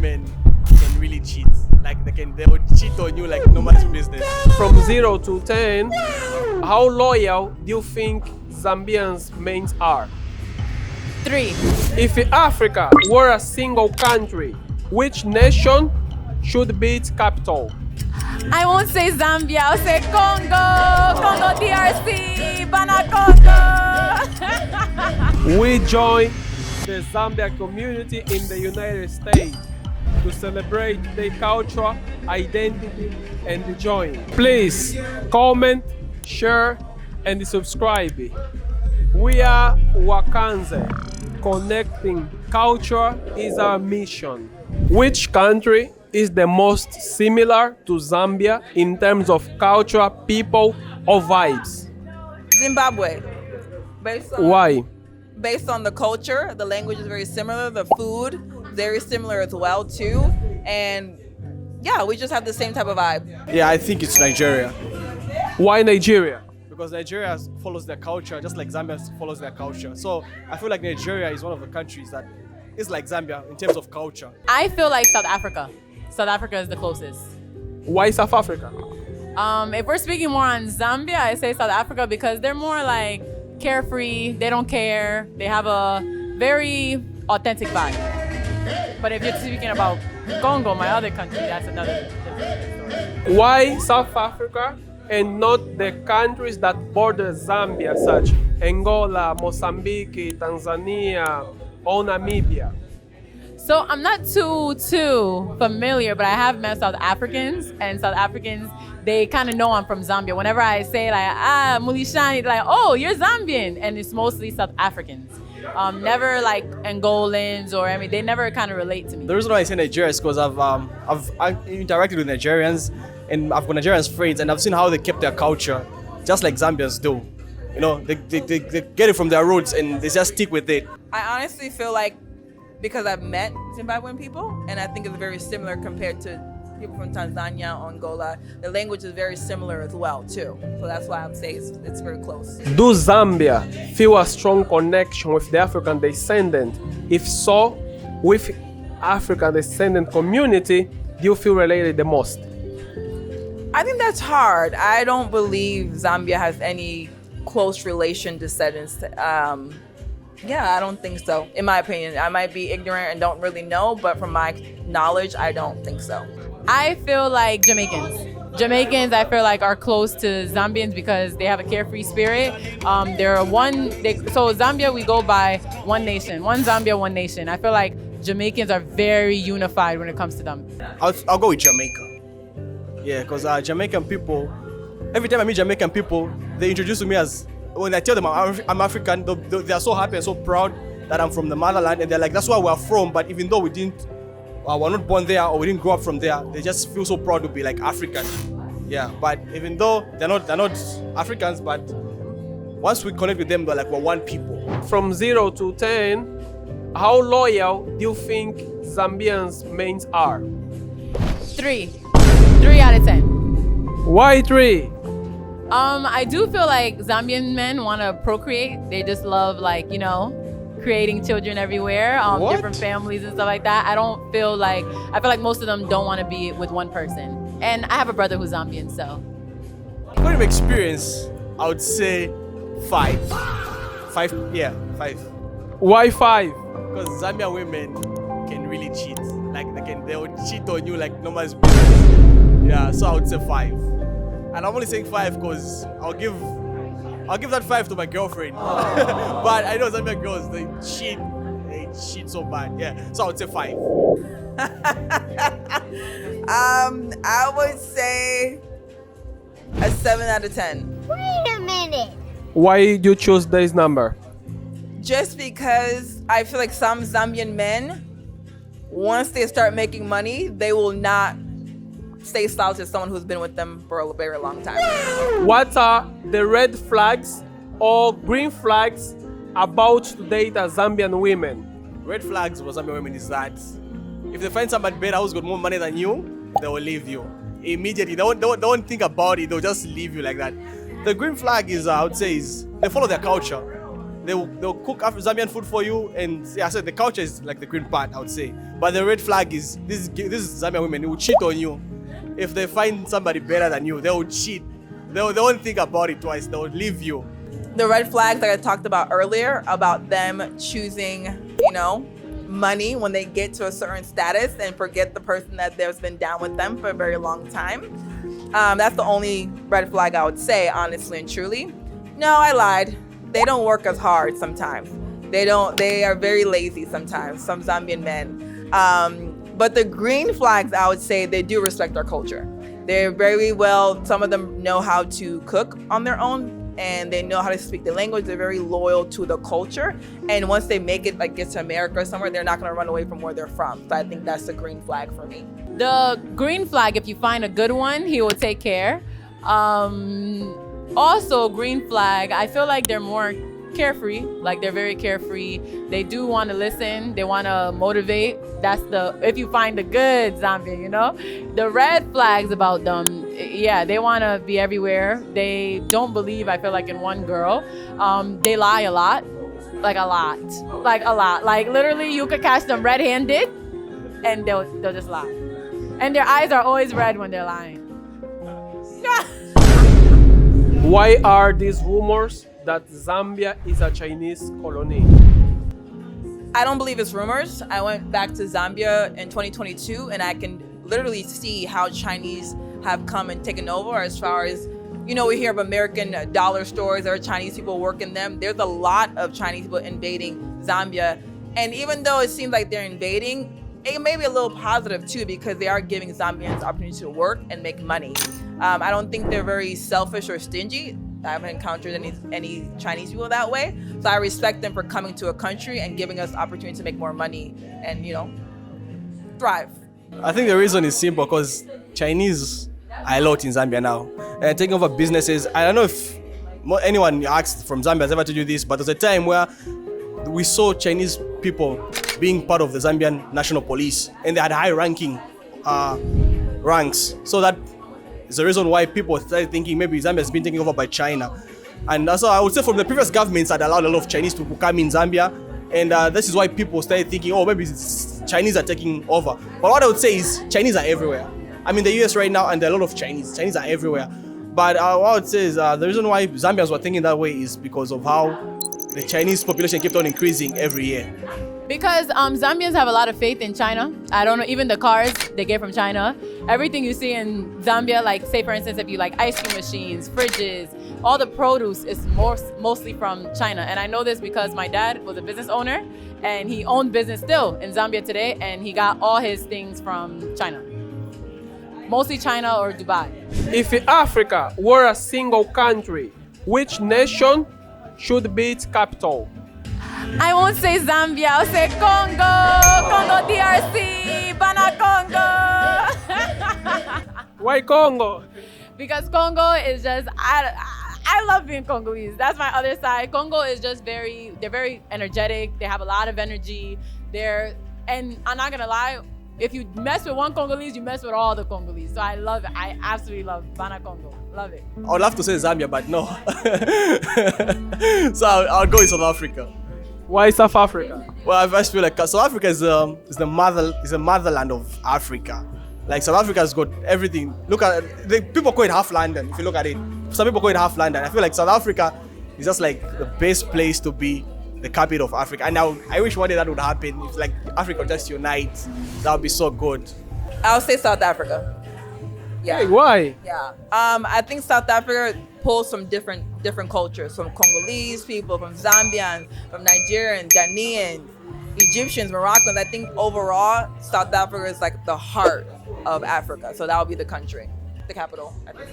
women can really cheat. Like they will cheat on you like nobody's business. From 0 to 10, how loyal do you think Zambians men are? 3. If Africa were a single country, which nation should be its capital? I won't say Zambia, I'll say Congo DRC, Bana Congo. We join the Zambia community in the United States to celebrate their culture, identity, and joy. Please comment, share, and subscribe. We are Wakanze. Connecting culture is our mission. Which country is the most similar to Zambia in terms of culture, people, or vibes? Zimbabwe. Why? Based on the culture, the language is very similar, the food very similar as well too, and yeah, we just have the same type of vibe. Yeah, I think it's Nigeria. Why Nigeria? Because Nigeria follows their culture just like Zambia follows their culture. So I feel like Nigeria is one of the countries that is like Zambia in terms of culture. I feel like South Africa. South Africa is the closest. Why South Africa? If we're speaking more on Zambia, I say South Africa because they're more like carefree, they don't care, they have a very authentic vibe. But if you're speaking about Congo, my other country, that's another different story. Why South Africa and not the countries that border Zambia, such Angola, Mozambique, Tanzania, or Namibia? So I'm not too familiar, but I have met South Africans, and South Africans, they kind of know I'm from Zambia. Whenever I say like, Mulishani, they're like, oh, you're Zambian, and it's mostly South Africans. Never like Angolans or they never kind of relate to me. The reason why I say Nigeria is because I've interacted with Nigerians and I've got Nigerians friends and I've seen how they kept their culture, just like Zambians do. You know, they get it from their roots and they just stick with it. I honestly feel like because I've met Zimbabwean people and I think it's very similar compared to people from Tanzania, Angola, the language is very similar as well too. So that's why I'm saying it's very close. Do Zambia feel a strong connection with the African descendant? If so, with African descendant community, do you feel related the most? I think that's hard. I don't believe Zambia has any close relation descendants. Yeah, I don't think so. In my opinion, I might be ignorant and don't really know, but from my knowledge, I don't think so. I feel like Jamaicans. Jamaicans, I feel like, are close to Zambians because they have a carefree spirit. So Zambia, we go by one nation, one Zambia, one nation. I feel like Jamaicans are very unified when it comes to them. I'll go with Jamaica. Yeah, because Jamaican people, every time I meet Jamaican people, they introduce to me as, when I tell them I'm African, they are so happy and so proud that I'm from the motherland, and they're like, that's where we're from, but even though we're not born there or we didn't grow up from there, they just feel so proud to be like African. Yeah, but even though they're not Africans, but once we connect with them, they're like, we're one people. From 0 to 10, how loyal do you think Zambians men are? 3. 3 out of 10. Why 3? I do feel like Zambian men want to procreate. They just love creating children everywhere, different families and stuff like that. I feel like most of them don't want to be with one person. And I have a brother who's Zambian, so. According to experience, I would say 5. 5, yeah, 5. Why 5? Because Zambian women can really cheat. Like they will cheat on you like nobody's business. Yeah, so I would say 5. And I'm only saying 5 because I'll give that 5 to my girlfriend. But I know Zambian girls, they cheat so bad. Yeah, so I would say 5. I would say a 7 out of 10. Wait a minute. Why did you choose this number? Just because I feel like some Zambian men, once they start making money, they will not stay silent to someone who's been with them for a very long time. What are the red flags or green flags about to date a Zambian women? Red flags for Zambian women is that if they find somebody better who's got more money than you, they will leave you immediately. They won't think about it. They'll just leave you like that. The green flag is, I would say, is they follow their culture. they'll cook Zambian food for you, and yeah, so the culture is like the green part, I would say. But the red flag is this is Zambian women who will cheat on you. If they find somebody better than you, they will cheat. They won't think about it twice. They will leave you. The red flags that I talked about earlier about them choosing, money when they get to a certain status and forget the person that there's been down with them for a very long time. That's the only red flag I would say, honestly and truly. No, I lied. They don't work as hard sometimes. They are very lazy sometimes, some Zambian men. But the green flags, I would say, they do respect our culture. They're very well, some of them know how to cook on their own, and they know how to speak the language. They're very loyal to the culture. And once they make it, like get to America or somewhere, they're not gonna run away from where they're from. So I think that's the green flag for me. The green flag, if you find a good one, he will take care. Also, green flag, I feel like they're more carefree. Like they're very carefree. They do want to listen. They want to motivate. That's if you find a good Zambian, The red flags about them, yeah, they want to be everywhere. They don't believe, I feel like, in one girl. They lie a lot. Like a lot. Like literally you could catch them red-handed and they'll just lie. And their eyes are always red when they're lying. Why are these rumors that Zambia is a Chinese colony? I don't believe it's rumors. I went back to Zambia in 2022 and I can literally see how Chinese have come and taken over as far as, we hear of American dollar stores. There are Chinese people working them. There's a lot of Chinese people invading Zambia. And even though it seems like they're invading, it may be a little positive too, because they are giving Zambians the opportunity to work and make money. I don't think they're very selfish or stingy. I haven't encountered any Chinese people that way. So I respect them for coming to a country and giving us opportunity to make more money and, thrive. I think the reason is simple because Chinese are a lot in Zambia now. Taking over businesses. I don't know if anyone asked from Zambia has ever told you this, but there's a time where we saw Chinese people being part of the Zambian National Police, and they had high-ranking ranks. So that is the reason why people started thinking maybe Zambia has been taken over by China. And also, I would say from the previous governments had allowed a lot of Chinese to come in Zambia, and this is why people started thinking, oh, maybe Chinese are taking over. But what I would say is Chinese are everywhere. I'm in the US right now, and there are a lot of Chinese. Chinese are everywhere. But what I would say is the reason why Zambians were thinking that way is because of how the Chinese population kept on increasing every year. Because Zambians have a lot of faith in China. I don't know, even the cars they get from China. Everything you see in Zambia, like say for instance, if you like ice cream machines, fridges, all the produce is mostly from China. And I know this because my dad was a business owner and he owned business still in Zambia today, and he got all his things from China. Mostly China or Dubai. If Africa were a single country, which nation should be its capital? I won't say Zambia, I'll say Congo, Congo DRC, Bana Congo. Why Congo? Because Congo is just, I love being Congolese. That's my other side. Congo is just they're very energetic. They have a lot of energy. And I'm not gonna lie, if you mess with one Congolese, you mess with all the Congolese. So I love it. I absolutely love Bana Congo. Love it. I would love to say Zambia, but no. So I'll go in South Africa. Why South Africa? Well, I just feel like South Africa is the motherland of Africa. Like South Africa has got everything. Look at people call it half London. If you look at it, some people call it half London. I feel like South Africa is just like the best place to be the capital of Africa. And now I wish one day that would happen. If like Africa just unite, that would be so good. I'll say South Africa. Yeah. Hey, why? Yeah. I think South Africa pulls from different cultures, from Congolese people, from Zambians, from Nigerians, Ghanaians, Egyptians, Moroccans. I think overall, South Africa is like the heart of Africa. So that would be the country, the capital, I think.